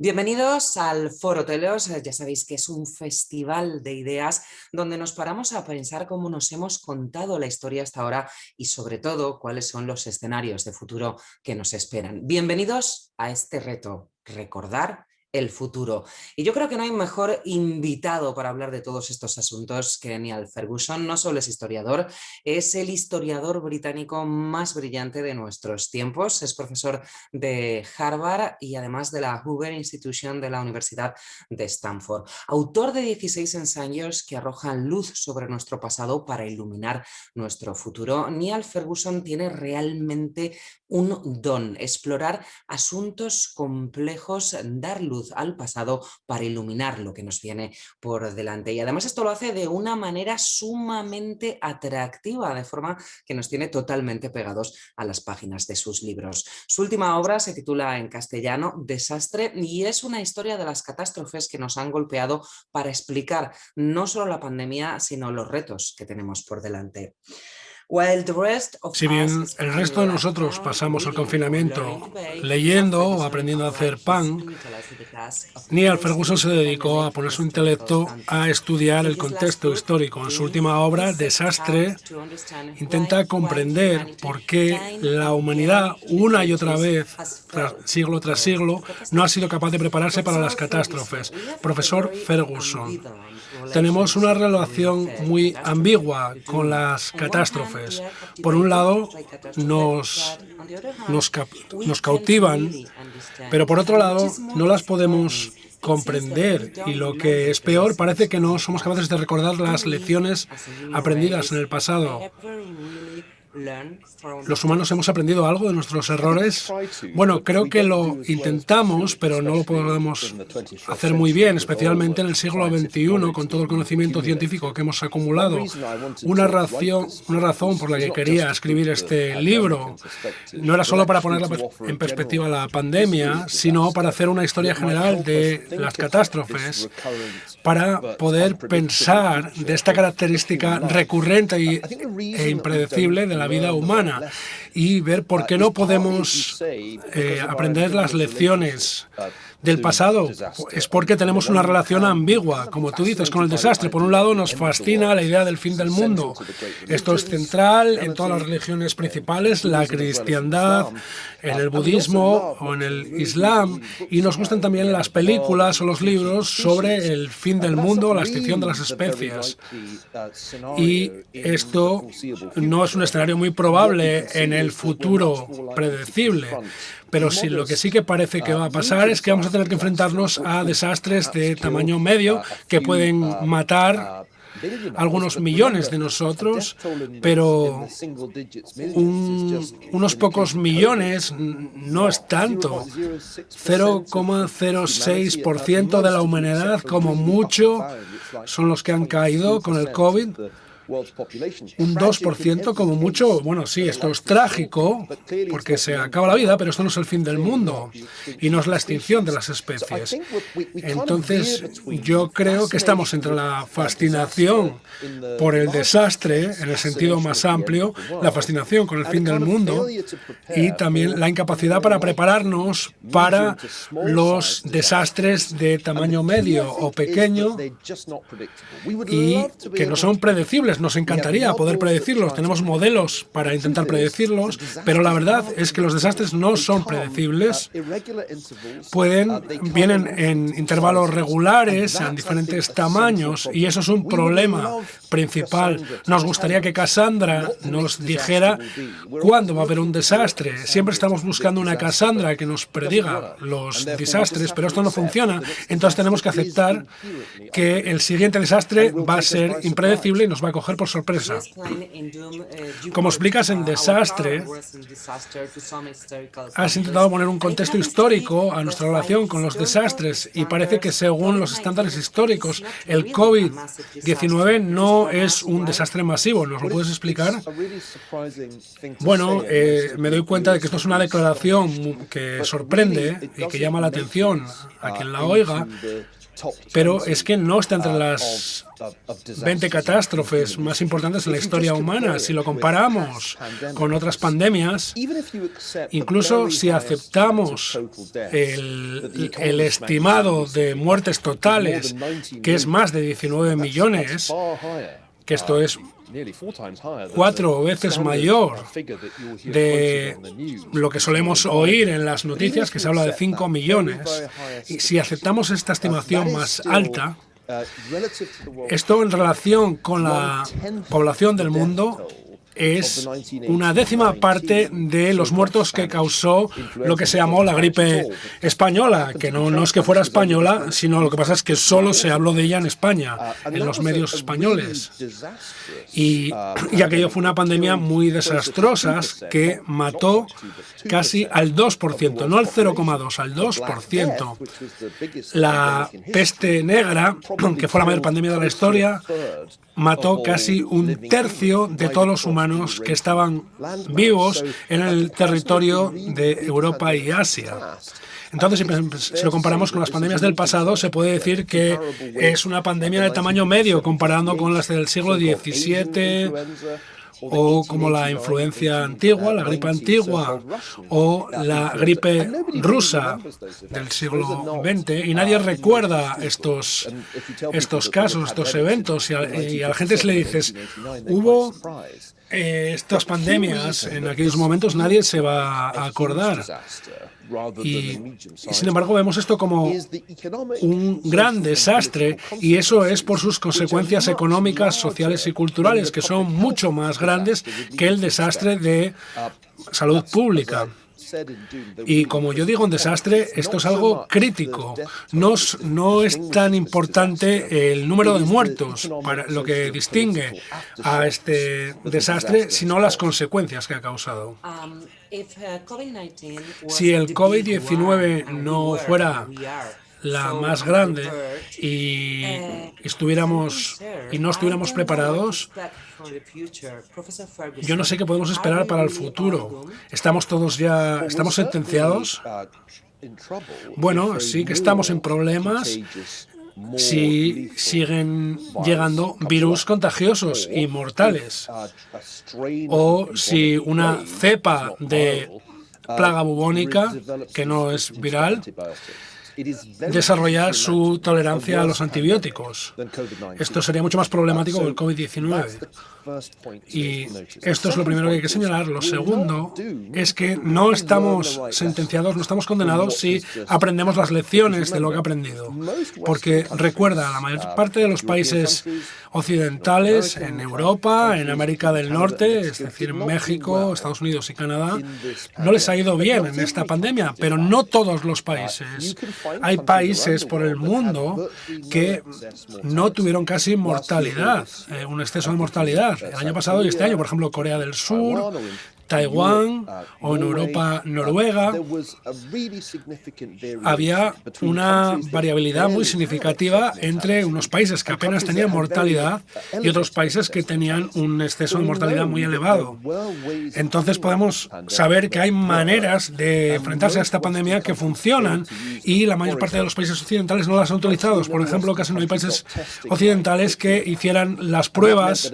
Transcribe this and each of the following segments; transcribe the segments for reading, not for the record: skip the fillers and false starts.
Bienvenidos al Foro Telos. Ya sabéis que es un festival de ideas donde nos paramos a pensar cómo nos hemos contado la historia hasta ahora y sobre todo cuáles son los escenarios de futuro que nos esperan. Bienvenidos a este reto, recordar el futuro. Y yo creo que no hay mejor invitado para hablar de todos estos asuntos que Niall Ferguson. No solo es historiador, es el historiador británico más brillante de nuestros tiempos. Es profesor de Harvard y además de la Hoover Institution de la Universidad de Stanford. Autor de 16 ensayos que arrojan luz sobre nuestro pasado para iluminar nuestro futuro. Niall Ferguson tiene realmente un don: explorar asuntos complejos, dar luz al pasado para iluminar lo que nos viene por delante. Y además esto lo hace de una manera sumamente atractiva, de forma que nos tiene totalmente pegados a las páginas de sus libros. Su última obra se titula en castellano Desastre y es una historia de las catástrofes que nos han golpeado para explicar no solo la pandemia, sino los retos que tenemos por delante. Si bien el resto de nosotros pasamos el confinamiento leyendo o aprendiendo a hacer pan, Niall Ferguson se dedicó a poner su intelecto a estudiar el contexto histórico. En su última obra, Desastre, intenta comprender por qué la humanidad, una y otra vez, siglo tras siglo, no ha sido capaz de prepararse para las catástrofes. Profesor Ferguson, tenemos una relación muy ambigua con las catástrofes. Por un lado, nos cautivan, pero por otro lado, no las podemos comprender y lo que es peor, parece que no somos capaces de recordar las lecciones aprendidas en el pasado. ¿Los humanos hemos aprendido algo de nuestros errores? Bueno, creo que lo intentamos, pero no lo podemos hacer muy bien, especialmente en el siglo XXI, con todo el conocimiento científico que hemos acumulado. Una razón por la que quería escribir este libro no era solo para poner en perspectiva la pandemia, sino para hacer una historia general de las catástrofes, para poder pensar de esta característica recurrente e impredecible de la vida humana y ver por qué no podemos aprender las lecciones del pasado. Es porque tenemos una relación ambigua, como tú dices, con el desastre. Por un lado, nos fascina la idea del fin del mundo. Esto es central en todas las religiones principales, la cristiandad, en el budismo o en el islam, y nos gustan también las películas o los libros sobre el fin del mundo, la extinción de las especies. Y esto no es un escenario muy probable en el futuro predecible. Pero sí, lo que sí que parece que va a pasar es que vamos a tener que enfrentarnos a desastres de tamaño medio que pueden matar algunos millones de nosotros, pero unos pocos millones no es tanto. 0,06% de la humanidad, como mucho, son los que han caído con el COVID. Un 2% como mucho. Bueno, sí, esto es trágico porque se acaba la vida, pero esto no es el fin del mundo y no es la extinción de las especies. Entonces, yo creo que estamos entre la fascinación por el desastre, en el sentido más amplio, la fascinación con el fin del mundo y también la incapacidad para prepararnos para los desastres de tamaño medio o pequeño y que no son predecibles. Nos encantaría poder predecirlos, tenemos modelos para intentar predecirlos, pero la verdad es que los desastres no son predecibles. Vienen en intervalos regulares, en diferentes tamaños, y eso es un problema principal. Nos gustaría que Cassandra nos dijera cuándo va a haber un desastre. Siempre estamos buscando una Cassandra que nos prediga los desastres, pero esto no funciona. Entonces tenemos que aceptar que el siguiente desastre va a ser impredecible y nos va a coger por sorpresa. Como explicas en Desastre, has intentado poner un contexto histórico a nuestra relación con los desastres y parece que según los estándares históricos el COVID-19 no es un desastre masivo. ¿Nos lo puedes explicar? Bueno, me doy cuenta de que esto es una declaración que sorprende y que llama la atención a quien la oiga, pero es que no está entre las 20 catástrofes más importantes en la historia humana. Si lo comparamos con otras pandemias, incluso si aceptamos el estimado de muertes totales, que es más de 19 millones, que esto es 4 veces mayor de lo que solemos oír en las noticias, que se habla de 5 millones. Y si aceptamos esta estimación más alta, esto en relación con la población del mundo es una décima parte de los muertos que causó lo que se llamó la gripe española, que no es que fuera española, sino lo que pasa es que solo se habló de ella en España, en los medios españoles. Y aquello fue una pandemia muy desastrosa que mató casi al 2%, no al 0,2%, al 2%. La peste negra, que fue la mayor pandemia de la historia, mató casi un tercio de todos los humanos que estaban vivos en el territorio de Europa y Asia. Entonces, si lo comparamos con las pandemias del pasado, se puede decir que es una pandemia de tamaño medio, comparando con las del siglo XVII, o como la influencia antigua, la gripe antigua, o la gripe rusa del siglo XX, y nadie recuerda estos casos, estos eventos, y a la gente se le dices, hubo estas pandemias en aquellos momentos, nadie se va a acordar. Y sin embargo vemos esto como un gran desastre, y eso es por sus consecuencias económicas, sociales y culturales, que son mucho más grandes que el desastre de salud pública. Y como yo digo, un desastre, esto es algo crítico. No es tan importante el número de muertos para lo que distingue a este desastre, sino las consecuencias que ha causado. Si el COVID-19 no fuera la más grande y no estuviéramos preparados, yo no sé qué podemos esperar para el futuro. ¿Estamos sentenciados? Bueno, sí que estamos en problemas si siguen llegando virus contagiosos y mortales, o si una cepa de plaga bubónica, que no es viral, desarrollar su tolerancia a los antibióticos. Esto sería mucho más problemático que el COVID-19. Y esto es lo primero que hay que señalar. Lo segundo es que no estamos sentenciados, no estamos condenados si aprendemos las lecciones de lo que ha aprendido. Porque recuerda, la mayor parte de los países occidentales, en Europa, en América del Norte, es decir, México, Estados Unidos y Canadá, no les ha ido bien en esta pandemia, pero no todos los países. Hay países por el mundo que no tuvieron casi mortalidad, un exceso de mortalidad. El año pasado y este año, por ejemplo, Corea del Sur, Taiwán o en Europa, Noruega, había una variabilidad muy significativa entre unos países que apenas tenían mortalidad y otros países que tenían un exceso de mortalidad muy elevado. Entonces podemos saber que hay maneras de enfrentarse a esta pandemia que funcionan, y la mayor parte de los países occidentales no las han utilizado. Por ejemplo, casi no hay países occidentales que hicieran las pruebas,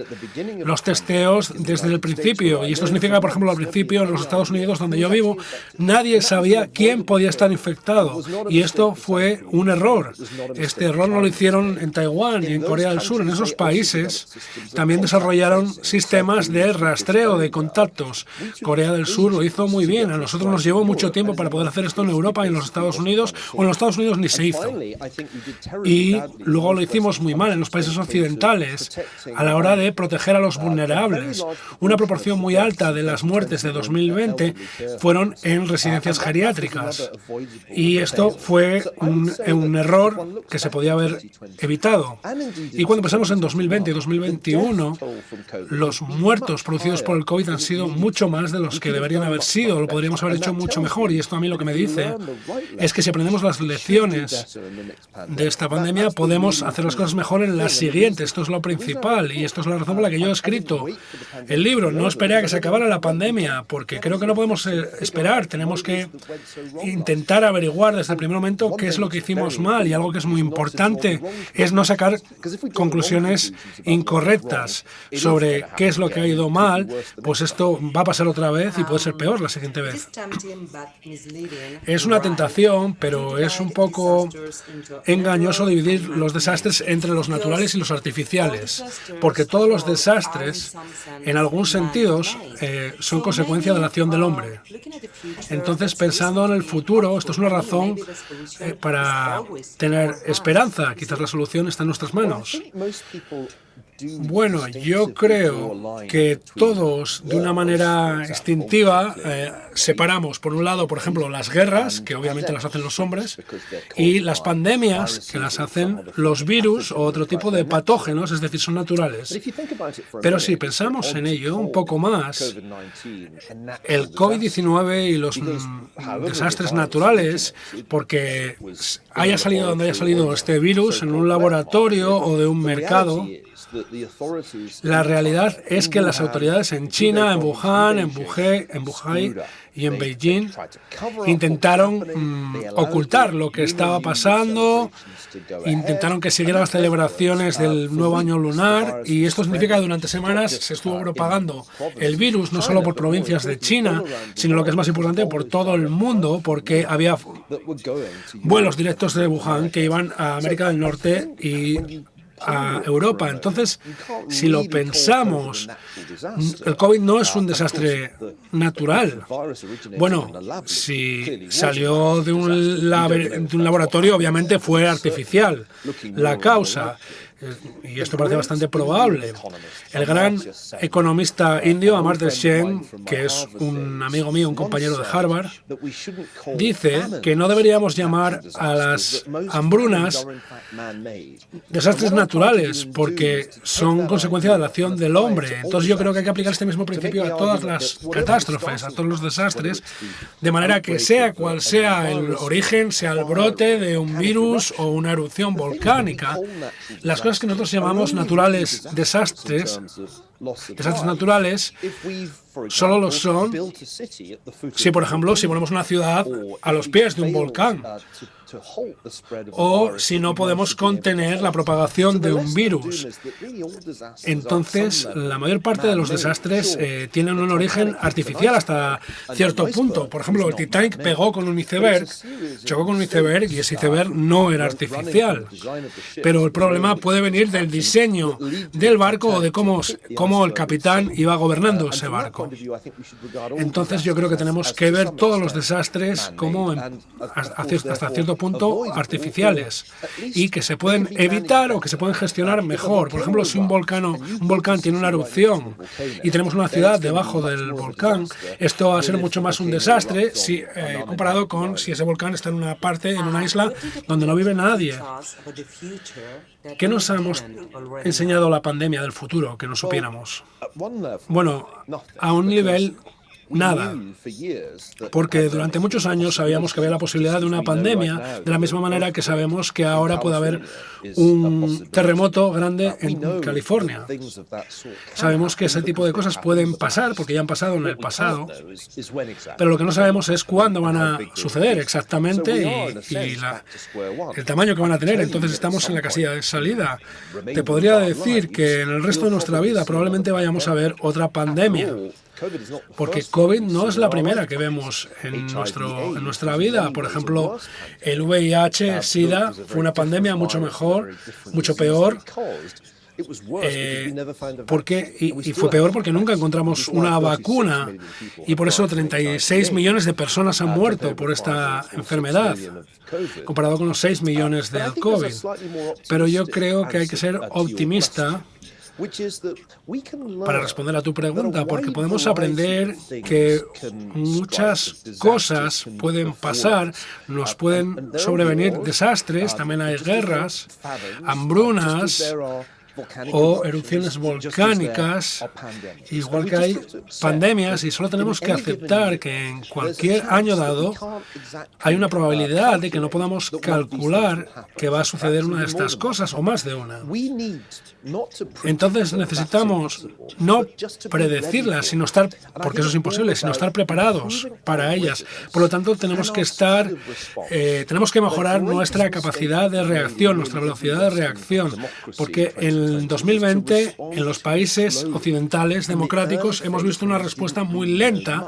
los testeos desde el principio, y esto significa, por ejemplo, al principio en los Estados Unidos, donde yo vivo, nadie sabía quién podía estar infectado, y esto fue un error. Este error no lo hicieron en Taiwán y en Corea del Sur. En esos países también desarrollaron sistemas de rastreo de contactos. Corea del Sur lo hizo muy bien. A nosotros nos llevó mucho tiempo para poder hacer esto en Europa y en los Estados Unidos, o en los Estados Unidos ni se hizo. Y luego lo hicimos muy mal en los países occidentales a la hora de proteger a los vulnerables. Una proporción muy alta de las muertes de 2020 fueron en residencias geriátricas, y esto fue un error que se podía haber evitado. Y cuando pensamos en 2020 y 2021, los muertos producidos por el COVID han sido mucho más de los que deberían haber sido. Lo podríamos haber hecho mucho mejor, y esto a mí lo que me dice es que si aprendemos las lecciones de esta pandemia, podemos hacer las cosas mejor en las siguientes. Esto es lo principal, y esto es la razón por la que yo he escrito el libro. No esperé a que se acabara la pandemia pandemia, porque creo que no podemos esperar. Tenemos que intentar averiguar desde el primer momento qué es lo que hicimos mal, y algo que es muy importante es no sacar conclusiones incorrectas sobre qué es lo que ha ido mal, pues esto va a pasar otra vez y puede ser peor la siguiente vez. Es una tentación, pero es un poco engañoso dividir los desastres entre los naturales y los artificiales, porque todos los desastres, en algún sentido, son consecuencia de la acción del hombre. Entonces, pensando en el futuro, esto es una razón para tener esperanza. Quizás la solución está en nuestras manos. Bueno, yo creo que todos, de una manera instintiva, separamos, por un lado, por ejemplo, las guerras, que obviamente las hacen los hombres, y las pandemias, que las hacen los virus o otro tipo de patógenos, es decir, son naturales. Pero si pensamos en ello un poco más, el COVID-19 y los desastres naturales, porque haya salido donde haya salido este virus, en un laboratorio o de un mercado, la realidad es que las autoridades en China, en Wuhan, en Wuhan y en Beijing intentaron ocultar lo que estaba pasando, intentaron que siguieran las celebraciones del nuevo año lunar, y esto significa que durante semanas se estuvo propagando el virus, no solo por provincias de China, sino lo que es más importante, por todo el mundo, porque había vuelos directos de Wuhan que iban a América del Norte y a Europa. Entonces, si lo pensamos, el COVID no es un desastre natural. Bueno, si salió de un laboratorio, obviamente fue artificial la causa. Y esto parece bastante probable. El gran economista indio, Amartya Sen, que es un amigo mío, un compañero de Harvard, dice que no deberíamos llamar a las hambrunas desastres naturales, porque son consecuencia de la acción del hombre. Entonces yo creo que hay que aplicar este mismo principio a todas las catástrofes, a todos los desastres, de manera que sea cual sea el origen, sea el brote de un virus o una erupción volcánica, las cosas que nosotros llamamos desastres naturales, solo lo son si, por ejemplo, si ponemos una ciudad a los pies de un volcán, o si no podemos contener la propagación de un virus. Entonces, la mayor parte de los desastres tienen un origen artificial hasta cierto punto. Por ejemplo, el Titanic pegó con un iceberg, chocó con un iceberg, y ese iceberg no era artificial. Pero el problema puede venir del diseño del barco o de cómo el capitán iba gobernando ese barco. Entonces, yo creo que tenemos que ver todos los desastres como hasta cierto punto artificiales, y que se pueden evitar o que se pueden gestionar mejor. Por ejemplo, si un volcán tiene una erupción y tenemos una ciudad debajo del volcán, esto va a ser mucho más un desastre comparado con si ese volcán está en una isla donde no vive nadie. ¿Qué nos ha enseñado la pandemia del futuro que no supiéramos? Bueno, a un nivel, nada, porque durante muchos años sabíamos que había la posibilidad de una pandemia, de la misma manera que sabemos que ahora puede haber un terremoto grande en California. Sabemos que ese tipo de cosas pueden pasar, porque ya han pasado en el pasado, pero lo que no sabemos es cuándo van a suceder exactamente y el tamaño que van a tener. Entonces estamos en la casilla de salida. Te podría decir que en el resto de nuestra vida probablemente vayamos a ver otra pandemia, porque COVID no es la primera que vemos en nuestra vida. Por ejemplo, el VIH, SIDA, fue una pandemia mucho mejor, mucho peor. Y fue peor porque nunca encontramos una vacuna, y por eso 36 millones de personas han muerto por esta enfermedad, comparado con los 6 millones del COVID. Pero yo creo que hay que ser optimista para responder a tu pregunta, porque podemos aprender que muchas cosas pueden pasar, nos pueden sobrevenir desastres, también hay guerras, hambrunas, o erupciones volcánicas, igual que hay pandemias, y solo tenemos que aceptar que en cualquier año dado hay una probabilidad de que no podamos calcular que va a suceder una de estas cosas o más de una. Entonces necesitamos no predecirlas, sino estar, porque eso es imposible, sino estar preparados para ellas. Por lo tanto, tenemos que mejorar nuestra capacidad de reacción, nuestra velocidad de reacción, porque en 2020, en los países occidentales democráticos, hemos visto una respuesta muy lenta.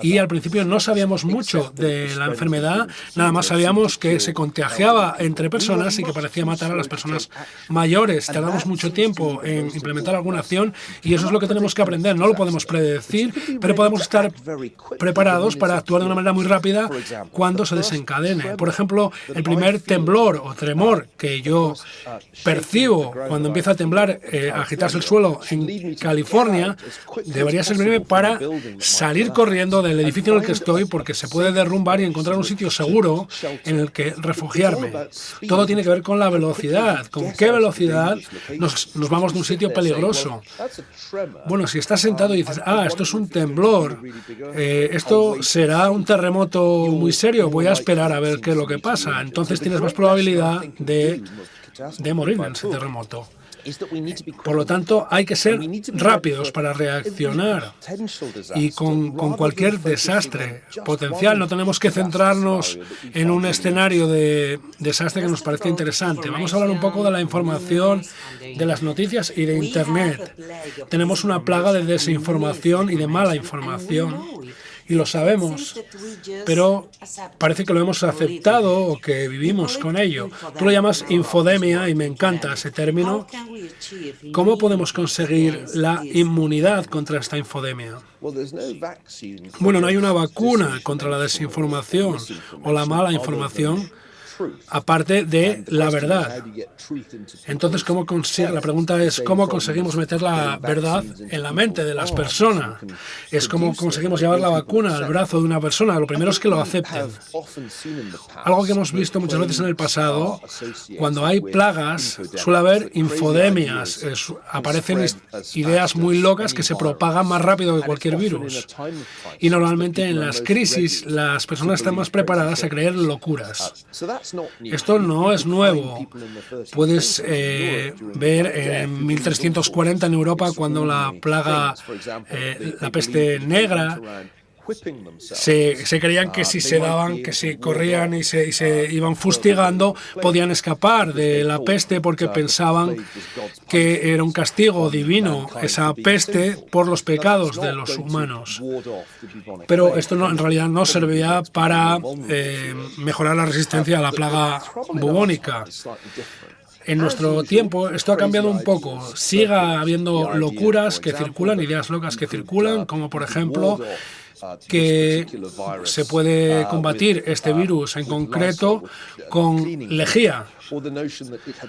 Y al principio no sabíamos mucho de la enfermedad, nada más sabíamos que se contagiaba entre personas y que parecía matar a las personas mayores. Tardamos mucho tiempo en implementar alguna acción y eso es lo que tenemos que aprender. No lo podemos predecir, pero podemos estar preparados para actuar de una manera muy rápida cuando se desencadene. Por ejemplo, el primer temblor o tremor que yo percibo cuando empieza a temblar, a agitarse el suelo en California, debería servirme para salir corriendo del edificio en el que estoy, porque se puede derrumbar y encontrar un sitio seguro en el que refugiarme. Todo tiene que ver con la velocidad. ¿Con qué velocidad nos vamos de un sitio peligroso? Bueno, si estás sentado y dices, esto es un temblor, esto será un terremoto muy serio, voy a esperar a ver qué es lo que pasa. Entonces tienes más probabilidad de morir en ese terremoto. Por lo tanto, hay que ser rápidos para reaccionar y con cualquier desastre potencial. No tenemos que centrarnos en un escenario de desastre que nos parezca interesante. Vamos a hablar un poco de la información, de las noticias y de Internet. Tenemos una plaga de desinformación y de mala información. Y lo sabemos, pero parece que lo hemos aceptado o que vivimos con ello. Tú lo llamas infodemia y me encanta ese término. ¿Cómo podemos conseguir la inmunidad contra esta infodemia? Bueno, no hay una vacuna contra la desinformación o la mala información, aparte de la verdad. Entonces, la pregunta es, ¿cómo conseguimos meter la verdad en la mente de las personas? Es cómo conseguimos llevar la vacuna al brazo de una persona. Lo primero es que lo acepten. Algo que hemos visto muchas veces en el pasado, cuando hay plagas, suele haber infodemias. Aparecen ideas muy locas que se propagan más rápido que cualquier virus. Y normalmente en las crisis las personas están más preparadas a creer locuras. Esto no es nuevo. Puedes ver en 1340 en Europa, cuando la plaga, la peste negra, se creían que si se daban, que si corrían y se iban fustigando, podían escapar de la peste, porque pensaban que era un castigo divino esa peste por los pecados de los humanos. Pero esto en realidad no servía para mejorar la resistencia a la plaga bubónica. En nuestro tiempo esto ha cambiado un poco. Sigue habiendo locuras que circulan, ideas locas que circulan, como por ejemplo que se puede combatir este virus en concreto con lejía,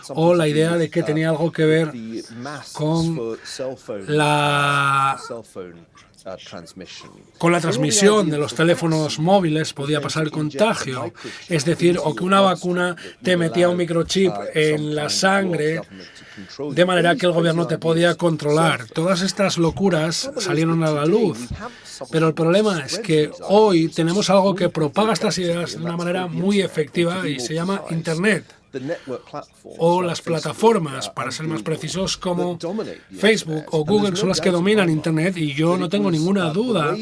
o la idea de que tenía algo que ver con la transmisión de los teléfonos móviles, podía pasar el contagio. Es decir, o que una vacuna te metía un microchip en la sangre de manera que el gobierno te podía controlar. Todas estas locuras salieron a la luz. Pero el problema es que hoy tenemos algo que propaga estas ideas de una manera muy efectiva y se llama Internet. O las plataformas, para ser más precisos, como Facebook o Google, son las que dominan Internet, y yo no tengo ninguna duda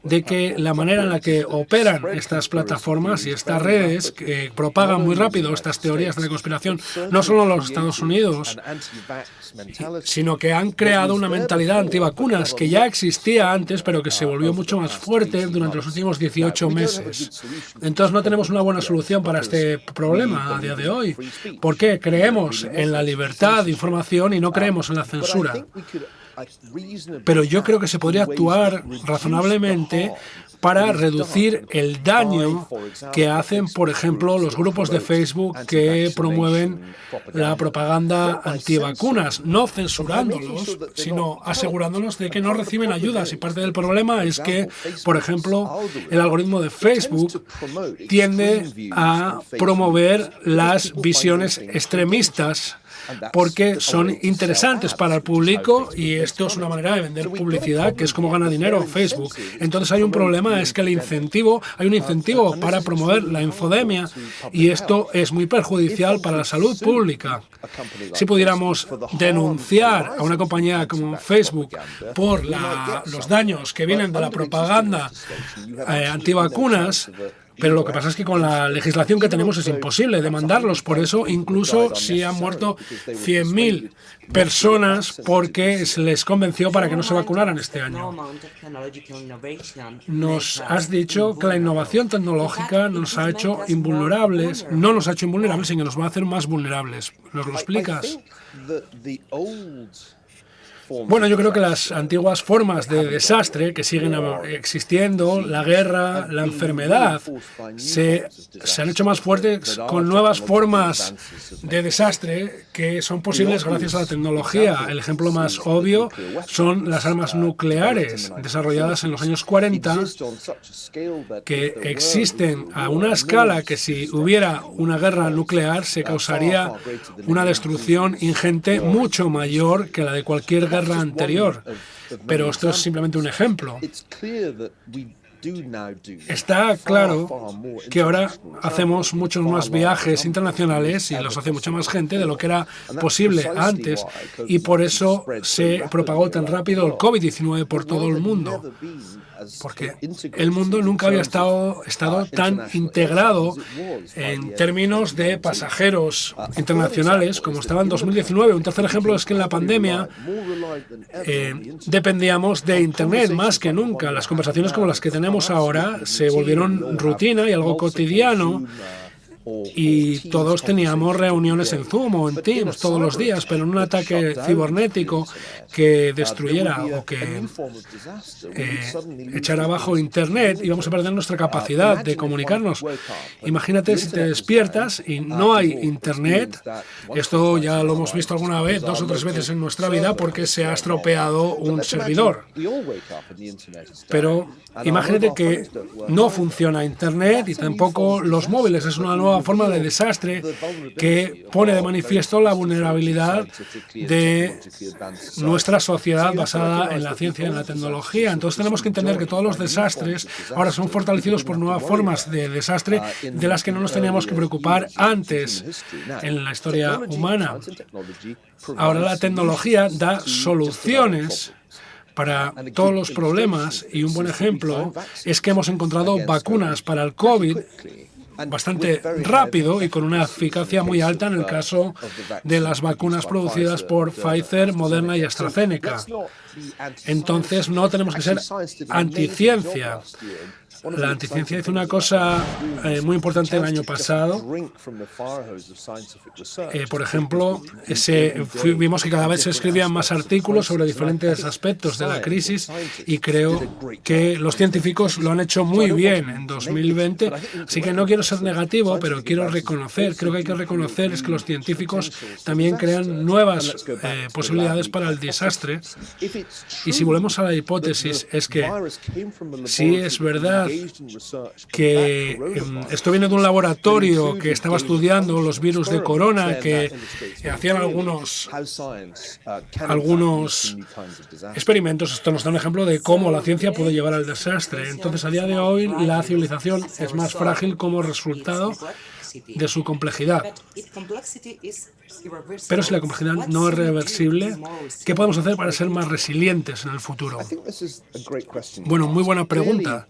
de que la manera en la que operan estas plataformas y estas redes, que propagan muy rápido estas teorías de la conspiración, no solo en los Estados Unidos, sino que han creado una mentalidad antivacunas que ya existía antes, pero que se volvió mucho más fuerte durante los últimos 18 meses. Entonces no tenemos una buena solución para este problema a día de hoy. ¿Por qué? Creemos en la libertad de información y no creemos en la censura. Pero yo creo que se podría actuar razonablemente para reducir el daño que hacen, por ejemplo, los grupos de Facebook que promueven la propaganda antivacunas, no censurándolos, sino asegurándonos de que no reciben ayudas. Y parte del problema es que, por ejemplo, el algoritmo de Facebook tiende a promover las visiones extremistas porque son interesantes para el público y esto es una manera de vender publicidad que es como gana dinero Facebook. Entonces hay un problema, es que hay un incentivo para promover la infodemia y esto es muy perjudicial para la salud pública. Si pudiéramos denunciar a una compañía como Facebook por los daños que vienen de la propaganda antivacunas, pero lo que pasa es que con la legislación que tenemos es imposible demandarlos. Por eso, incluso si han muerto 100.000 personas porque se les convenció para que no se vacunaran este año. Nos has dicho que la innovación tecnológica nos ha hecho invulnerables. No nos ha hecho invulnerables, sino que nos va a hacer más vulnerables. ¿Nos lo explicas? Bueno, yo creo que las antiguas formas de desastre que siguen existiendo, la guerra, la enfermedad, se han hecho más fuertes con nuevas formas de desastre que son posibles gracias a la tecnología. El ejemplo más obvio son las armas nucleares desarrolladas en los años 40, que existen a una escala que si hubiera una guerra nuclear se causaría una destrucción ingente mucho mayor que la de cualquier guerra anterior, pero esto es simplemente un ejemplo. Está claro que ahora hacemos muchos más viajes internacionales y los hace mucha más gente de lo que era posible antes y por eso se propagó tan rápido el COVID-19 por todo el mundo. Porque el mundo nunca había estado tan integrado en términos de pasajeros internacionales como estaba en 2019. Un tercer ejemplo es que en la pandemia dependíamos de Internet más que nunca. Las conversaciones como las que tenemos ahora se volvieron rutina y algo cotidiano. Y todos teníamos reuniones en Zoom o en Teams todos los días, pero en un ataque cibernético que destruyera o que echara abajo Internet, íbamos a perder nuestra capacidad de comunicarnos. Imagínate si te despiertas y no hay Internet. Esto ya lo hemos visto alguna vez, 2 o 3 veces en nuestra vida, porque se ha estropeado un servidor. Pero imagínate que no funciona Internet y tampoco los móviles. Es una nueva forma de desastre que pone de manifiesto la vulnerabilidad de nuestra sociedad basada en la ciencia y en la tecnología. Entonces tenemos que entender que todos los desastres ahora son fortalecidos por nuevas formas de desastre de las que no nos teníamos que preocupar antes en la historia humana. Ahora la tecnología da soluciones para todos los problemas y un buen ejemplo es que hemos encontrado vacunas para el COVID bastante rápido y con una eficacia muy alta en el caso de las vacunas producidas por Pfizer, Moderna y AstraZeneca. Entonces no tenemos que ser anticiencia. La anticiencia hizo una cosa muy importante el año pasado. Por ejemplo, vimos que cada vez se escribían más artículos sobre diferentes aspectos de la crisis y creo que los científicos lo han hecho muy bien en 2020. Así que no quiero ser negativo, pero creo que hay que reconocer es que los científicos también crean nuevas posibilidades para el desastre. Y si volvemos a la hipótesis, es que si es verdad que esto viene de un laboratorio que estaba estudiando los virus de corona, que hacían algunos experimentos. Esto nos da un ejemplo de cómo la ciencia puede llevar al desastre. Entonces, a día de hoy, la civilización es más frágil como resultado de su complejidad. Pero si la complejidad no es reversible, ¿qué podemos hacer para ser más resilientes en el futuro? Bueno, muy buena pregunta.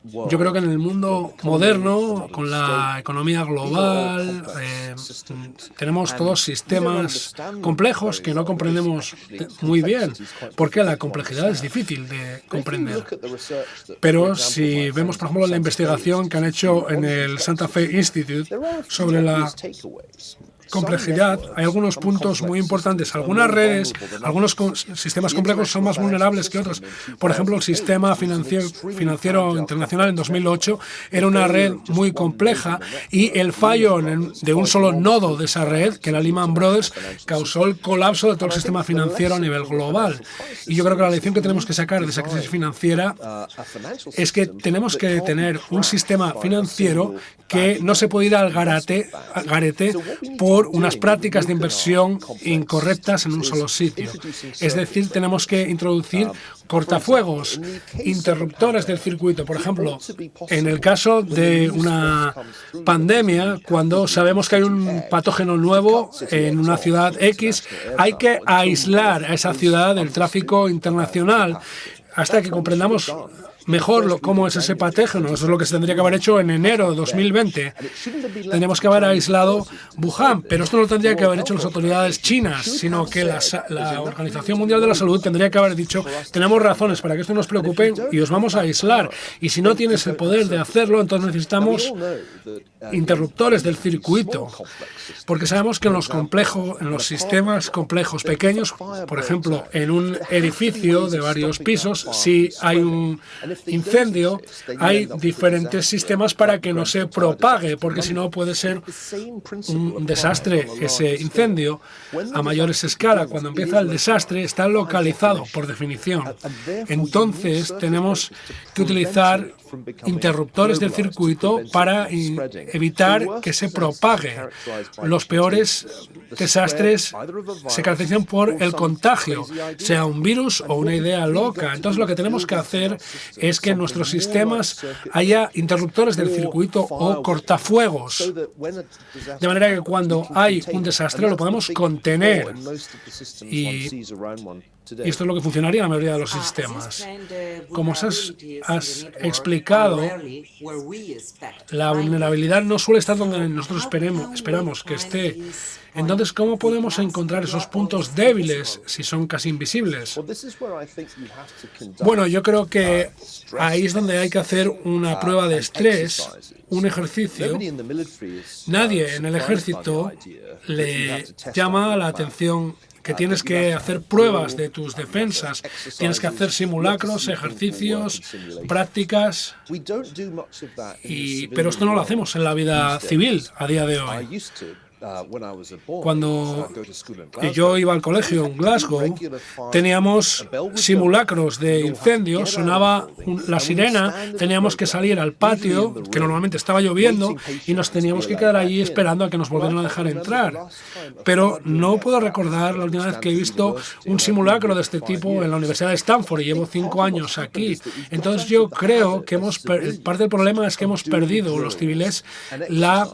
Yo creo que en el mundo moderno, con la economía global, tenemos todos sistemas complejos que no comprendemos muy bien, porque la complejidad es difícil de comprender. Pero si vemos, por ejemplo, la investigación que han hecho en el Santa Fe Institute sobre la complejidad, hay algunos puntos muy importantes. Algunas redes, algunos sistemas complejos son más vulnerables que otros. Por ejemplo, el sistema financiero internacional en 2008 era una red muy compleja y el fallo de un solo nodo de esa red, que era Lehman Brothers, causó el colapso de todo el sistema financiero a nivel global. Y yo creo que la lección que tenemos que sacar de esa crisis financiera es que tenemos que tener un sistema financiero que no se puede ir al garete por por unas prácticas de inversión incorrectas en un solo sitio. Es decir, tenemos que introducir cortafuegos, interruptores del circuito. Por ejemplo, en el caso de una pandemia, cuando sabemos que hay un patógeno nuevo en una ciudad X, hay que aislar a esa ciudad del tráfico internacional hasta que comprendamos mejor cómo es ese patógeno. Eso es lo que se tendría que haber hecho en enero de 2020. Tenemos que haber aislado Wuhan, pero esto no lo tendría que haber hecho las autoridades chinas, sino que la Organización Mundial de la Salud tendría que haber dicho: tenemos razones para que esto nos preocupe y os vamos a aislar. Y si no tienes el poder de hacerlo, entonces necesitamos interruptores del circuito, porque sabemos que en los sistemas complejos pequeños, por ejemplo, en un edificio de varios pisos, si hay un incendio, hay diferentes sistemas para que no se propague, porque si no puede ser un desastre ese incendio a mayores escala. Cuando empieza el desastre está localizado por definición. Entonces tenemos que utilizar interruptores del circuito para evitar que se propague. Los peores desastres se caracterizan por el contagio, sea un virus o una idea loca. Entonces lo que tenemos que hacer es que en nuestros sistemas haya interruptores del circuito o cortafuegos, de manera que cuando hay un desastre lo podemos contener. Y esto es lo que funcionaría en la mayoría de los sistemas. Como has explicado, la vulnerabilidad no suele estar donde nosotros esperamos que esté. Entonces, ¿cómo podemos encontrar esos puntos débiles si son casi invisibles? Bueno, yo creo que ahí es donde hay que hacer una prueba de estrés, un ejercicio. Nadie en el ejército le llama la atención que tienes que hacer pruebas de tus defensas, tienes que hacer simulacros, ejercicios, prácticas, pero esto no lo hacemos en la vida civil a día de hoy. Cuando yo iba al colegio en Glasgow, teníamos simulacros de incendios, sonaba la sirena, teníamos que salir al patio, que normalmente estaba lloviendo, y nos teníamos que quedar allí esperando a que nos volvieran a dejar entrar. Pero no puedo recordar la última vez que he visto un simulacro de este tipo en la Universidad de Stanford, y llevo 5 años aquí. Entonces yo creo que parte del problema es que hemos perdido, los civiles, la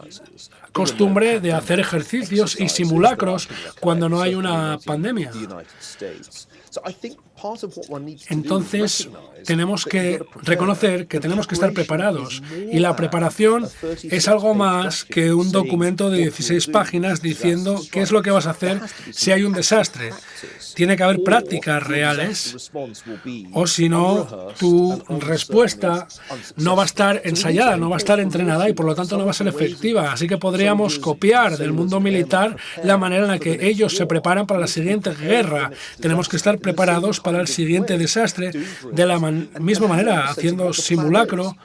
costumbre de hacer ejercicios y simulacros cuando no hay una pandemia. Entonces, tenemos que reconocer que tenemos que estar preparados. Y la preparación es algo más que un documento de 16 páginas diciendo qué es lo que vas a hacer si hay un desastre. Tiene que haber prácticas reales, o si no, tu respuesta no va a estar ensayada, no va a estar entrenada y por lo tanto no va a ser efectiva. Así que podríamos copiar del mundo militar la manera en la que ellos se preparan para la siguiente guerra. Tenemos que estar preparados para el siguiente desastre de la misma manera, haciendo simulacro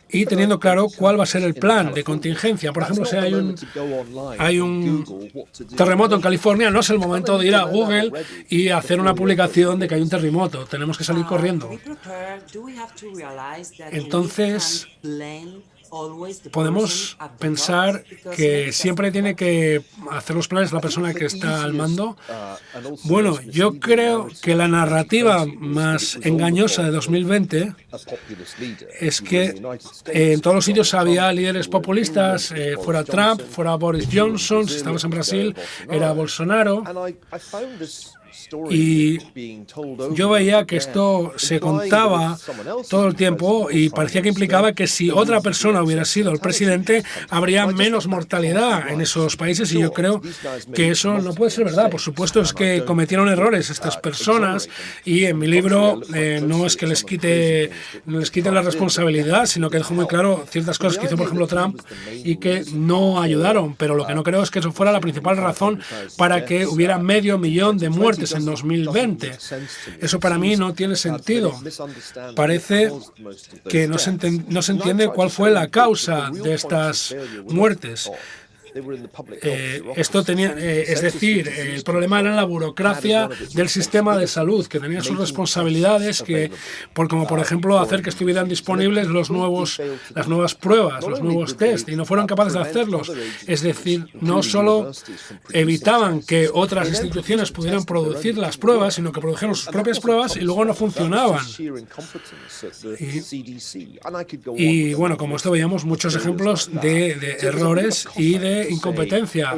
y teniendo claro cuál va a ser el plan de contingencia. Por ejemplo, si hay un terremoto en California, no es el momento de ir a Google y hacer una publicación de que hay un terremoto. Tenemos que salir corriendo. Entonces, podemos pensar que siempre tiene que hacer los planes la persona que está al mando. Bueno, yo creo que la narrativa más engañosa de 2020 es que en todos los sitios había líderes populistas, fuera Trump, fuera Boris Johnson, si estabas en Brasil, era Bolsonaro. Y yo veía que esto se contaba todo el tiempo y parecía que implicaba que si otra persona hubiera sido el presidente, habría menos mortalidad en esos países, y yo creo que eso no puede ser verdad. Por supuesto, es que cometieron errores estas personas, y en mi libro no es que les quite la responsabilidad, sino que dejo muy claro ciertas cosas que hizo, por ejemplo, Trump y que no ayudaron, pero lo que no creo es que eso fuera la principal razón para que hubiera 500.000 de muertes en 2020. Eso para mí no tiene sentido. Parece que no se entiende cuál fue la causa de estas muertes. esto tenía, es decir, el problema era la burocracia del sistema de salud, que tenía sus responsabilidades, como por ejemplo hacer que estuvieran disponibles las nuevas pruebas, los nuevos test, y no fueron capaces de hacerlos. Es decir, no solo evitaban que otras instituciones pudieran producir las pruebas, sino que produjeron sus propias pruebas y luego no funcionaban. Y bueno, como esto veíamos muchos ejemplos de errores y de incompetencia.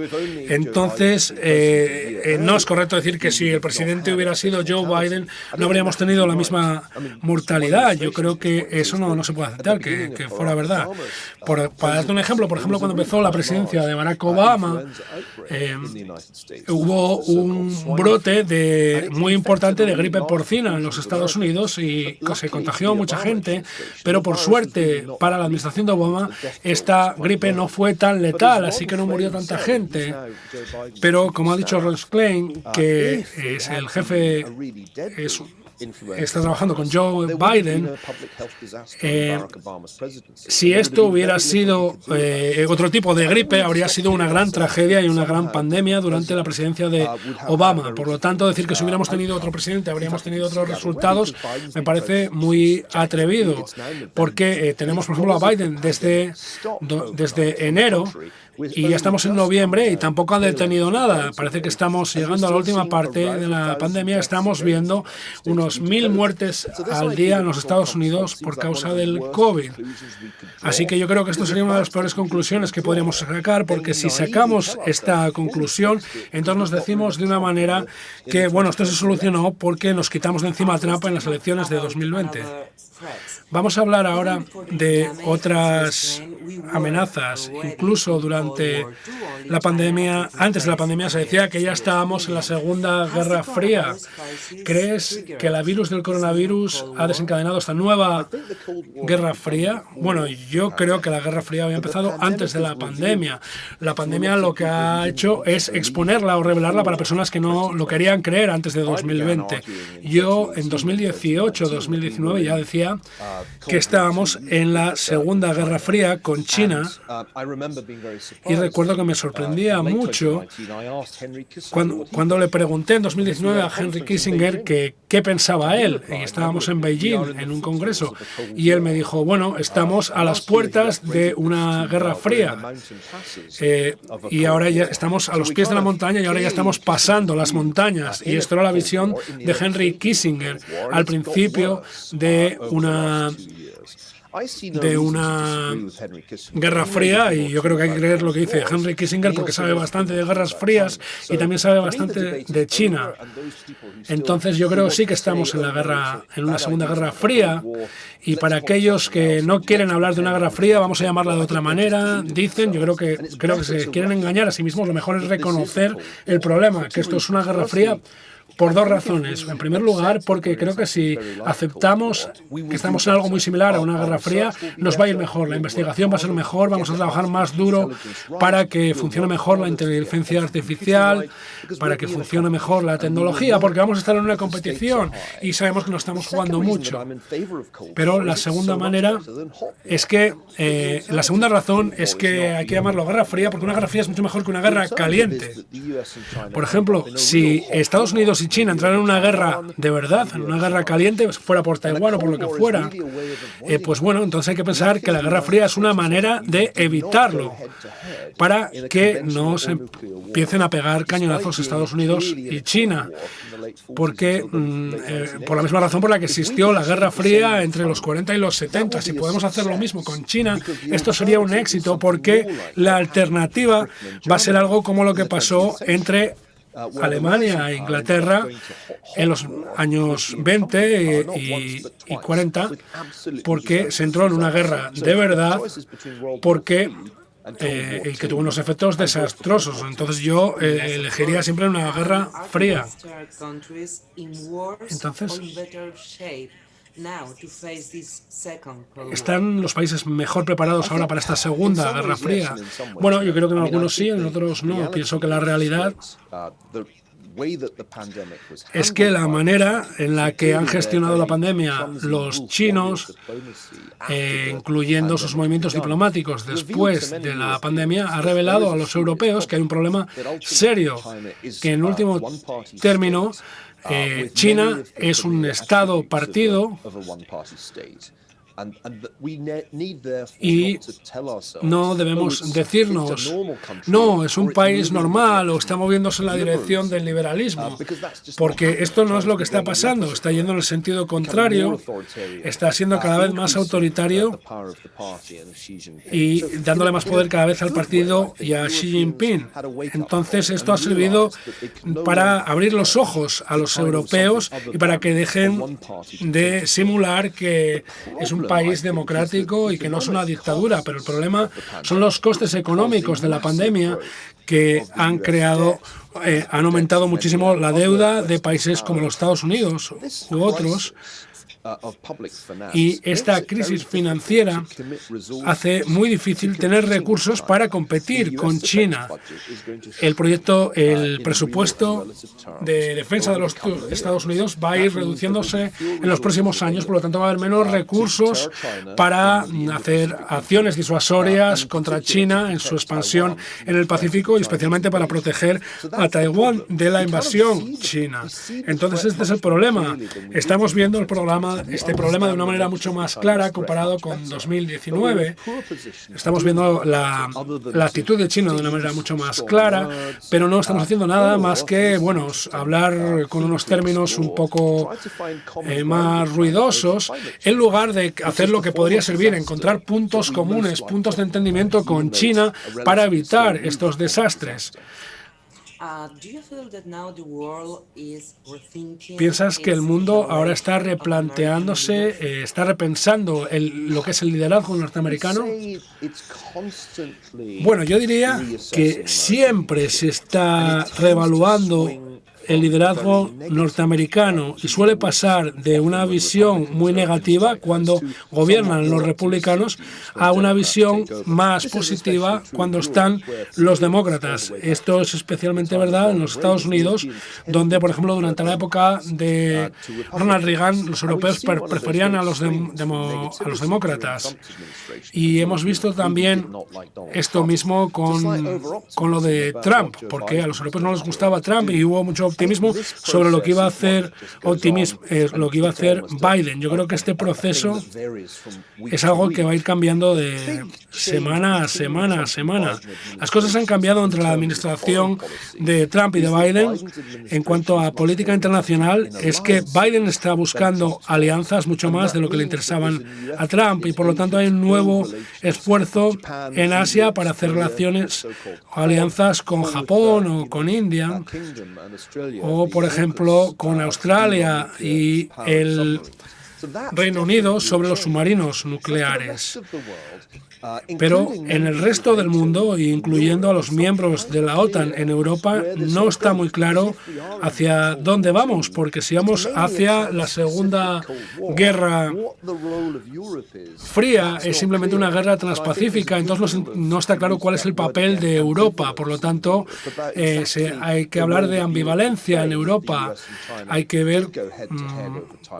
Entonces, no es correcto decir que si el presidente hubiera sido Joe Biden no habríamos tenido la misma mortalidad. Yo creo que eso no se puede aceptar, que fuera verdad. Para darte un ejemplo, por ejemplo, cuando empezó la presidencia de Barack Obama, hubo un brote muy importante de gripe porcina en los Estados Unidos y se contagió mucha gente, pero por suerte para la administración de Obama esta gripe no fue tan letal, así que no murió tanta gente. Pero como ha dicho Ross Klein, que es el jefe, está trabajando con Joe Biden, si esto hubiera sido otro tipo de gripe, habría sido una gran tragedia y una gran pandemia durante la presidencia de Obama. Por lo tanto, decir que si hubiéramos tenido otro presidente habríamos tenido otros resultados me parece muy atrevido, porque tenemos, por ejemplo, a Biden desde enero, y ya estamos en noviembre y tampoco ha detenido nada. Parece que estamos llegando a la última parte de la pandemia. Estamos viendo unos 1.000 muertes al día en los Estados Unidos por causa del COVID. Así que yo creo que esto sería una de las peores conclusiones que podríamos sacar, porque si sacamos esta conclusión, entonces nos decimos de una manera que, bueno, esto se solucionó porque nos quitamos de encima a Trump en las elecciones de 2020. Vamos a hablar ahora de otras amenazas. Incluso durante la pandemia, antes de la pandemia, se decía que ya estábamos en la Segunda Guerra Fría. ¿Crees que el virus del coronavirus ha desencadenado esta nueva Guerra Fría? Bueno, yo creo que la Guerra Fría había empezado antes de la pandemia. La pandemia lo que ha hecho es exponerla o revelarla para personas que no lo querían creer antes de 2020. Yo en 2018, 2019 ya decía que estábamos en la Segunda Guerra Fría con China, y recuerdo que me sorprendía mucho cuando le pregunté en 2019 a Henry Kissinger qué pensaba él, y estábamos en Beijing en un congreso, y él me dijo, bueno, estamos a las puertas de una Guerra Fría, y ahora ya estamos a los pies de la montaña y ahora ya estamos pasando las montañas, y esto era la visión de Henry Kissinger al principio de una Guerra Fría, y yo creo que hay que creer lo que dice Henry Kissinger porque sabe bastante de guerras frías y también sabe bastante de China. Entonces yo creo sí que estamos en una Segunda Guerra Fría, y para aquellos que no quieren hablar de una Guerra Fría, vamos a llamarla de otra manera, dicen, yo creo que se quieren engañar a sí mismos. Lo mejor es reconocer el problema, que esto es una Guerra Fría, por dos razones. En primer lugar, porque creo que si aceptamos que estamos en algo muy similar a una Guerra Fría, nos va a ir mejor, la investigación va a ser mejor, vamos a trabajar más duro para que funcione mejor la inteligencia artificial, para que funcione mejor la tecnología, porque vamos a estar en una competición y sabemos que nos estamos jugando mucho. Pero la segunda razón es que hay que llamarlo Guerra Fría, porque una Guerra Fría es mucho mejor que una guerra caliente. Por ejemplo, si Estados Unidos y China entraran en una guerra de verdad, en una guerra caliente, fuera por Taiwán o por lo que fuera, pues bueno, entonces hay que pensar que la Guerra Fría es una manera de evitarlo, para que no se empiecen a pegar cañonazos Estados Unidos y China, porque por la misma razón por la que existió la Guerra Fría entre los 40 y los 70. Si podemos hacer lo mismo con China, esto sería un éxito, porque la alternativa va a ser algo como lo que pasó entre Alemania e Inglaterra en los años 20 y 40, porque se entró en una guerra de verdad, porque que tuvo unos efectos desastrosos. Entonces yo elegiría siempre una Guerra Fría. Entonces, ¿están los países mejor preparados ahora para esta Segunda Guerra Fría? Bueno, yo creo que en algunos sí, en otros no. Pienso que la realidad es que la manera en la que han gestionado la pandemia los chinos, incluyendo sus movimientos diplomáticos después de la pandemia, ha revelado a los europeos que hay un problema serio, que en último término China es un Estado partido y no debemos decirnos, no, es un país normal o está moviéndose en la dirección del liberalismo, porque esto no es lo que está pasando, está yendo en el sentido contrario, está siendo cada vez más autoritario y dándole más poder cada vez al partido y a Xi Jinping. Entonces esto ha servido para abrir los ojos a los europeos y para que dejen de simular que es un país democrático y que no es una dictadura, pero el problema son los costes económicos de la pandemia que han aumentado muchísimo la deuda de países como los Estados Unidos u otros. Y esta crisis financiera hace muy difícil tener recursos para competir con China. El presupuesto de defensa de los Estados Unidos va a ir reduciéndose en los próximos años, por lo tanto va a haber menos recursos para hacer acciones disuasorias contra China en su expansión en el Pacífico y especialmente para proteger a Taiwán de la invasión china. Entonces este es el problema. Estamos viendo este problema de una manera mucho más clara comparado con 2019. Estamos viendo la actitud de China de una manera mucho más clara, pero no estamos haciendo nada más que, bueno, hablar con unos términos un poco más ruidosos, en lugar de hacer lo que podría servir, encontrar puntos comunes, puntos de entendimiento con China para evitar estos desastres. ¿Piensas que el mundo ahora está replanteándose, está repensando lo que es el liderazgo norteamericano? Bueno, yo diría que siempre se está reevaluando el liderazgo norteamericano y suele pasar de una visión muy negativa cuando gobiernan los republicanos a una visión más positiva cuando están los demócratas. Esto es especialmente verdad en los Estados Unidos, donde, por ejemplo, durante la época de Ronald Reagan, los europeos preferían a los demócratas. Y hemos visto también esto mismo con lo de Trump, porque a los europeos no les gustaba Trump y hubo mucho optimismo sobre lo que iba a hacer Biden. Yo creo que este proceso es algo que va a ir cambiando de semana a semana a semana. Las cosas han cambiado entre la administración de Trump y de Biden. En cuanto a política internacional, es que Biden está buscando alianzas mucho más de lo que le interesaban a Trump y por lo tanto hay un nuevo esfuerzo en Asia para hacer relaciones o alianzas con Japón o con India o, por ejemplo, con Australia y el Reino Unido sobre los submarinos nucleares. Pero en el resto del mundo, incluyendo a los miembros de la OTAN en Europa, no está muy claro hacia dónde vamos, porque si vamos hacia la Segunda Guerra Fría, es simplemente una guerra transpacífica, entonces no está claro cuál es el papel de Europa. Por lo tanto, hay que hablar de ambivalencia en Europa. Hay que ver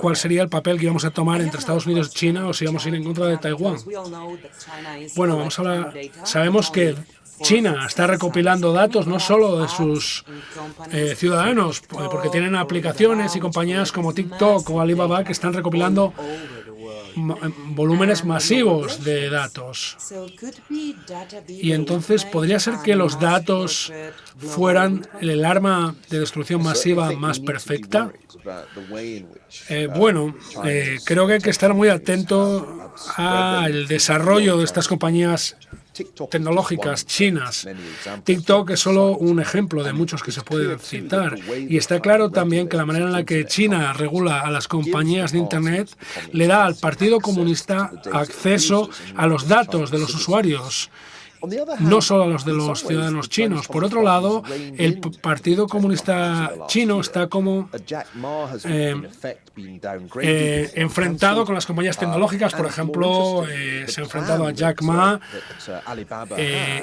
cuál sería el papel que íbamos a tomar entre Estados Unidos y China o si vamos a ir en contra de Taiwán. Bueno, vamos a hablar. Sabemos que China está recopilando datos no solo de sus ciudadanos, porque tienen aplicaciones y compañías como TikTok o Alibaba que están recopilando volúmenes masivos de datos. Y entonces podría ser que los datos fueran el arma de destrucción masiva más perfecta. Creo que hay que estar muy atento al desarrollo de estas compañías tecnológicas chinas. TikTok es solo un ejemplo de muchos que se pueden citar. Y está claro también que la manera en la que China regula a las compañías de Internet le da al Partido Comunista acceso a los datos de los usuarios. no solo a los de los ciudadanos chinos. Por otro lado, el Partido Comunista Chino está como enfrentado con las compañías tecnológicas. Por ejemplo, se ha enfrentado a Jack Ma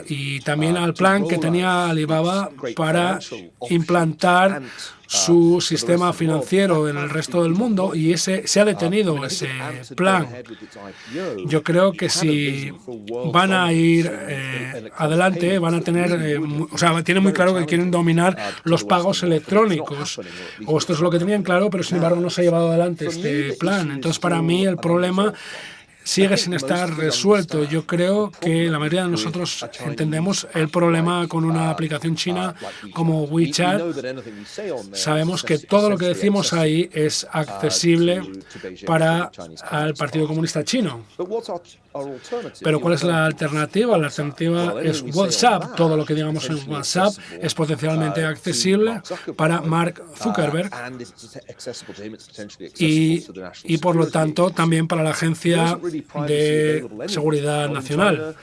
y también al plan que tenía Alibaba para implantar su sistema financiero en el resto del mundo, y se ha detenido ese plan. Yo creo que si van a ir adelante, van a tener, tienen muy claro que quieren dominar los pagos electrónicos, o esto es lo que tenían claro, pero sin embargo no se ha llevado adelante este plan. Entonces, para mí el problema sigue sin estar resuelto. Yo creo que la mayoría de nosotros entendemos el problema con una aplicación china como WeChat. Sabemos que todo lo que decimos ahí es accesible para el Partido Comunista Chino. Pero ¿cuál es la alternativa? La alternativa es WhatsApp. Todo lo que digamos en WhatsApp es potencialmente accesible para Mark Zuckerberg y por lo tanto también para la Agencia de Seguridad Nacional.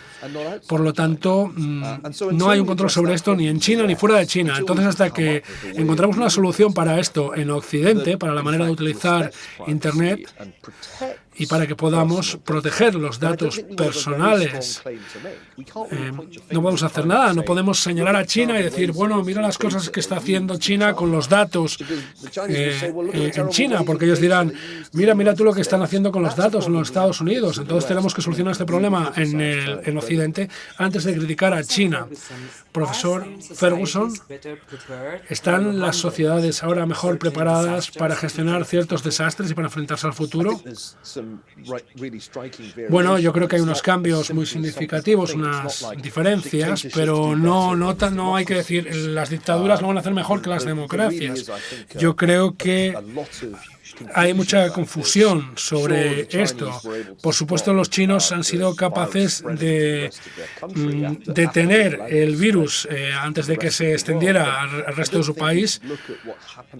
Por lo tanto, no hay un control sobre esto ni en China ni fuera de China. Entonces, hasta que encontramos una solución para esto en Occidente, para la manera de utilizar Internet y para que podamos proteger los datos personales, no podemos hacer nada. No podemos señalar a China y decir, bueno, mira las cosas que está haciendo China con los datos en China, porque ellos dirán, mira tú lo que están haciendo con los datos en los Estados Unidos. Entonces tenemos que solucionar este problema en Occidente antes de criticar a China. Profesor Ferguson, ¿están las sociedades ahora mejor preparadas para gestionar ciertos desastres y para enfrentarse al futuro? Bueno, yo creo que hay unos cambios muy significativos, unas diferencias, pero no hay que decir las dictaduras lo van a hacer mejor que las democracias. Yo creo que hay mucha confusión sobre esto. Por supuesto, los chinos han sido capaces de detener el virus antes de que se extendiera al resto de su país,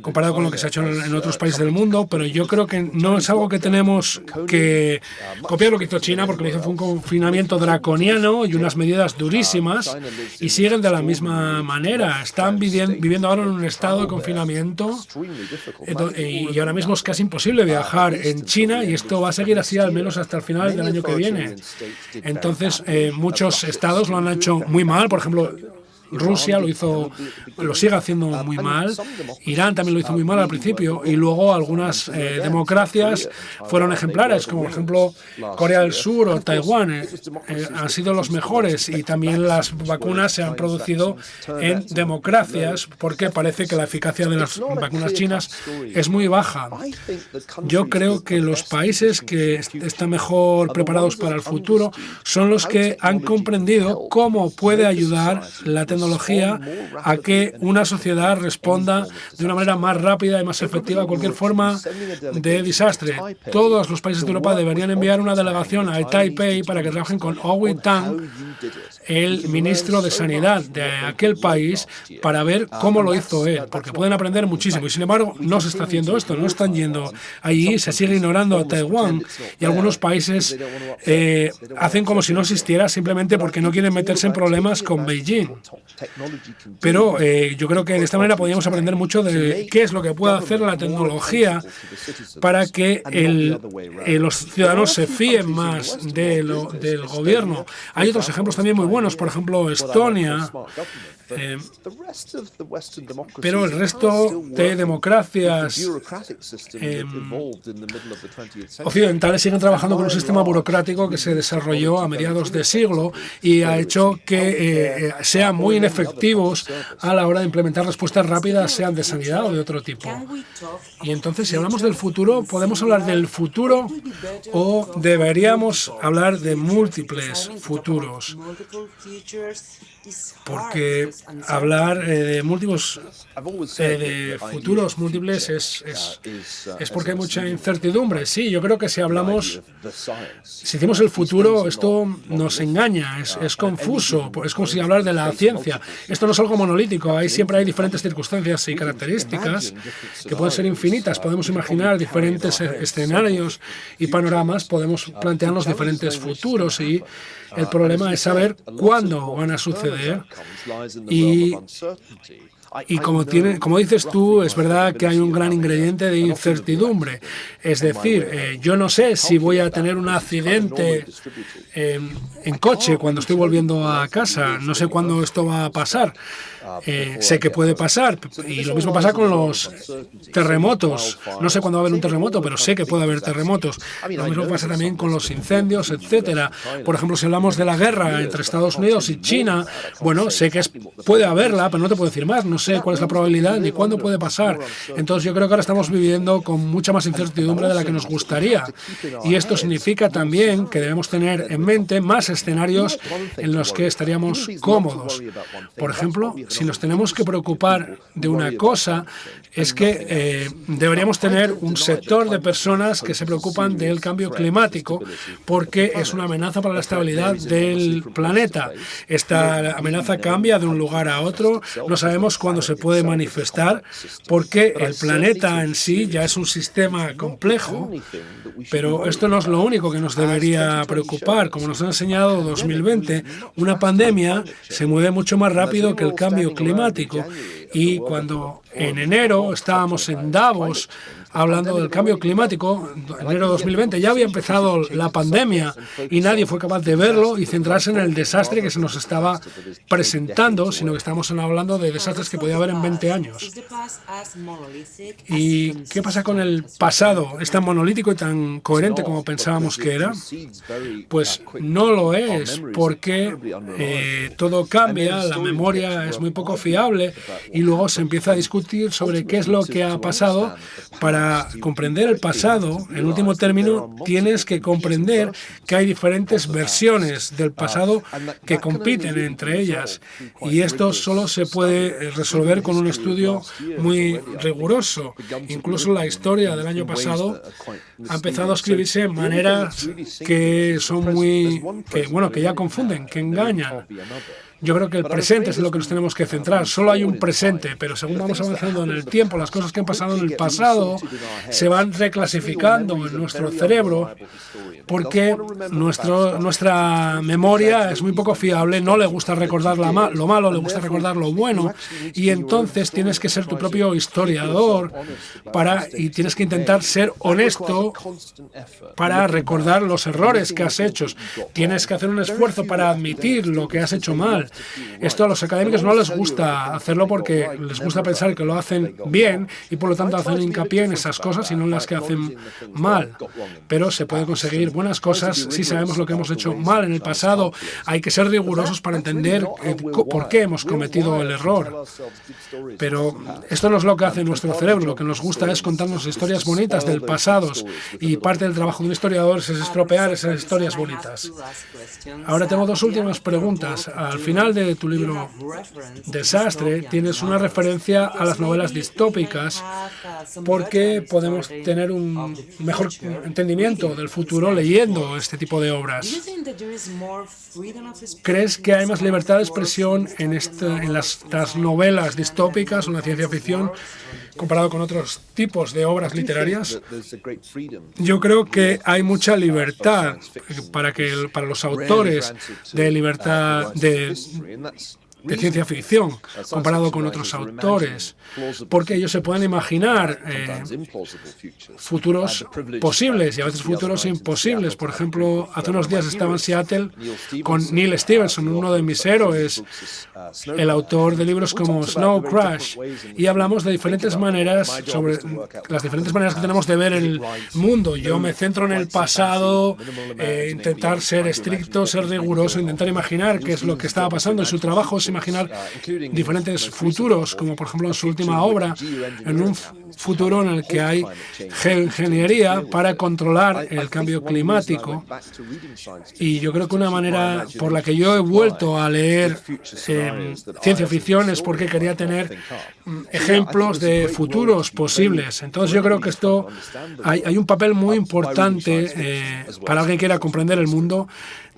comparado con lo que se ha hecho en otros países del mundo, pero yo creo que no es algo que tenemos que copiar lo que hizo China, porque lo hizo fue un confinamiento draconiano y unas medidas durísimas, y siguen de la misma manera. Están viviendo ahora en un estado de confinamiento y ahora mismo es casi imposible viajar en China, y esto va a seguir así al menos hasta el final del año que viene. Entonces, muchos estados lo han hecho muy mal. Por ejemplo, Rusia lo sigue haciendo muy mal. Irán también lo hizo muy mal al principio, y luego algunas democracias fueron ejemplares, como por ejemplo Corea del Sur o Taiwán. Han sido los mejores, y también las vacunas se han producido en democracias, porque parece que la eficacia de las vacunas chinas es muy baja. Yo creo que los países que están mejor preparados para el futuro son los que han comprendido cómo puede ayudar la tecnología a que una sociedad responda de una manera más rápida y más efectiva a cualquier forma de desastre. Todos los países de Europa deberían enviar una delegación a Taipei para que trabajen con Owi Tang, el ministro de Sanidad de aquel país, para ver cómo lo hizo él, porque pueden aprender muchísimo. Y sin embargo, no se está haciendo esto, no están yendo allí, se sigue ignorando a Taiwán, y algunos países hacen como si no existiera simplemente porque no quieren meterse en problemas con Beijing. Pero yo creo que de esta manera podríamos aprender mucho de qué es lo que puede hacer la tecnología para que los ciudadanos se fíen más del gobierno. Hay otros ejemplos también muy buenos, por ejemplo, Estonia. Pero el resto de democracias occidentales siguen trabajando con un sistema burocrático que se desarrolló a mediados de siglo y ha hecho que sean muy inefectivos a la hora de implementar respuestas rápidas, sean de sanidad o de otro tipo. Y entonces, si hablamos del futuro, ¿podemos hablar del futuro o deberíamos hablar de múltiples futuros? porque hablar de múltiples, de futuros múltiples es porque hay mucha incertidumbre. Sí, yo creo que si decimos el futuro, esto nos engaña, es confuso, es como si hablar de la ciencia. Esto no es algo monolítico, siempre hay diferentes circunstancias y características que pueden ser infinitas. Podemos imaginar diferentes escenarios y panoramas, podemos plantearnos diferentes futuros y el problema es saber cuándo van a suceder y como dices tú, es verdad que hay un gran ingrediente de incertidumbre. Es decir, yo no sé si voy a tener un accidente en coche cuando estoy volviendo a casa. No sé cuándo esto va a pasar. Sé que puede pasar. Y lo mismo pasa con los terremotos. No sé cuándo va a haber un terremoto, pero sé que puede haber terremotos. Lo mismo pasa también con los incendios, etcétera. Por ejemplo, si hablamos de la guerra entre Estados Unidos y China, bueno, sé que puede haberla, pero no te puedo decir más. No sé cuál es la probabilidad ni cuándo puede pasar. Entonces yo creo que ahora estamos viviendo con mucha más incertidumbre de la que nos gustaría. Y esto significa también que debemos tener en mente más escenarios en los que estaríamos cómodos. Por ejemplo, si nos tenemos que preocupar de una cosa, es que deberíamos tener un sector de personas que se preocupan del cambio climático, porque es una amenaza para la estabilidad del planeta. Esta amenaza cambia de un lugar a otro, no sabemos cuándo se puede manifestar, porque el planeta en sí ya es un sistema complejo, pero esto no es lo único que nos debería preocupar. Como nos ha enseñado 2020, una pandemia se mueve mucho más rápido que el cambio climático, y cuando en enero estábamos en Davos hablando del cambio climático, en enero de 2020 ya había empezado la pandemia y nadie fue capaz de verlo y centrarse en el desastre que se nos estaba presentando, sino que estamos hablando de desastres que podía haber en 20 años. ¿Y qué pasa con el pasado? ¿Es tan monolítico y tan coherente como pensábamos que era? Pues no lo es, porque todo cambia, la memoria es muy poco fiable y luego se empieza a discutir sobre qué es lo que ha pasado. Para comprender el pasado, en último término, tienes que comprender que hay diferentes versiones del pasado que compiten entre ellas. Y esto solo se puede resolver con un estudio muy riguroso. Incluso la historia del año pasado ha empezado a escribirse en maneras que son que ya confunden, que engañan. Yo creo que el presente es en lo que nos tenemos que centrar. Solo hay un presente, pero según vamos avanzando en el tiempo, las cosas que han pasado en el pasado se van reclasificando en nuestro cerebro, porque nuestra memoria es muy poco fiable, no le gusta recordar lo malo, le gusta recordar lo bueno, y entonces tienes que ser tu propio historiador y tienes que intentar ser honesto para recordar los errores que has hecho. Tienes que hacer un esfuerzo para admitir lo que has hecho mal. Esto a los académicos no les gusta hacerlo porque les gusta pensar que lo hacen bien y por lo tanto hacen hincapié en esas cosas y no en las que hacen mal. Pero se puede conseguir buenas cosas si sabemos lo que hemos hecho mal en el pasado. Hay que ser rigurosos para entender por qué hemos cometido el error. Pero esto no es lo que hace nuestro cerebro. Lo que nos gusta es contarnos historias bonitas del pasado, y parte del trabajo de un historiador es estropear esas historias bonitas. Ahora tengo dos últimas preguntas. Al final de tu libro Desastre tienes una referencia a las novelas distópicas, porque podemos tener un mejor entendimiento del futuro leyendo este tipo de obras. ¿Crees que hay más libertad de expresión en estas novelas distópicas o en la ciencia ficción comparado con otros tipos de obras literarias? Yo creo que hay mucha libertad para los autores de libertad de ciencia ficción comparado con otros autores, porque ellos se pueden imaginar futuros posibles y a veces futuros imposibles. Por ejemplo, hace unos días estaba en Seattle con Neil Stephenson, uno de mis héroes, el autor de libros como Snow Crash, y hablamos de diferentes maneras, sobre las diferentes maneras que tenemos de ver el mundo. Yo me centro en el pasado, intentar ser estricto, ser riguroso, intentar imaginar qué es lo que estaba pasando, y su trabajo es podemos imaginar diferentes futuros, como por ejemplo en su última obra, en un futuro en el que hay geoingeniería para controlar el cambio climático. Y yo creo que una manera por la que yo he vuelto a leer ciencia ficción es porque quería tener ejemplos de futuros posibles. Entonces yo creo que esto hay un papel muy importante para alguien que quiera comprender el mundo.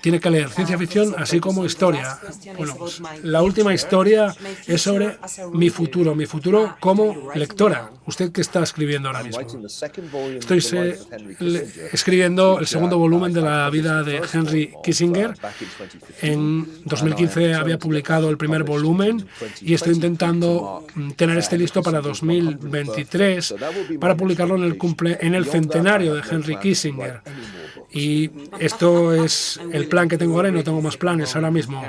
Tiene que leer ciencia ficción así como historia. Bueno, pues, la última historia es sobre mi futuro como lectora. ¿Usted qué está escribiendo ahora mismo? Estoy escribiendo el segundo volumen de la vida de Henry Kissinger. En 2015 había publicado el primer volumen y estoy intentando tener este listo para 2023 para publicarlo en el centenario de Henry Kissinger. Y esto es el plan que tengo ahora y no tengo más planes ahora mismo.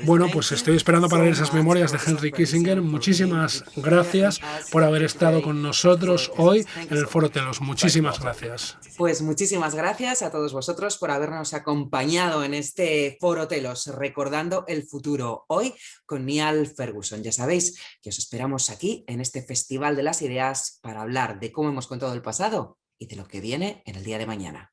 Bueno, pues estoy esperando para leer esas memorias de Henry Kissinger. Muchísimas gracias por haber estado con nosotros hoy en el Foro Telos. Muchísimas gracias. Pues muchísimas gracias a todos vosotros por habernos acompañado en este Foro Telos, recordando el futuro, hoy con Niall Ferguson. Ya sabéis que os esperamos aquí en este Festival de las Ideas para hablar de cómo hemos contado el pasado y de lo que viene en el día de mañana.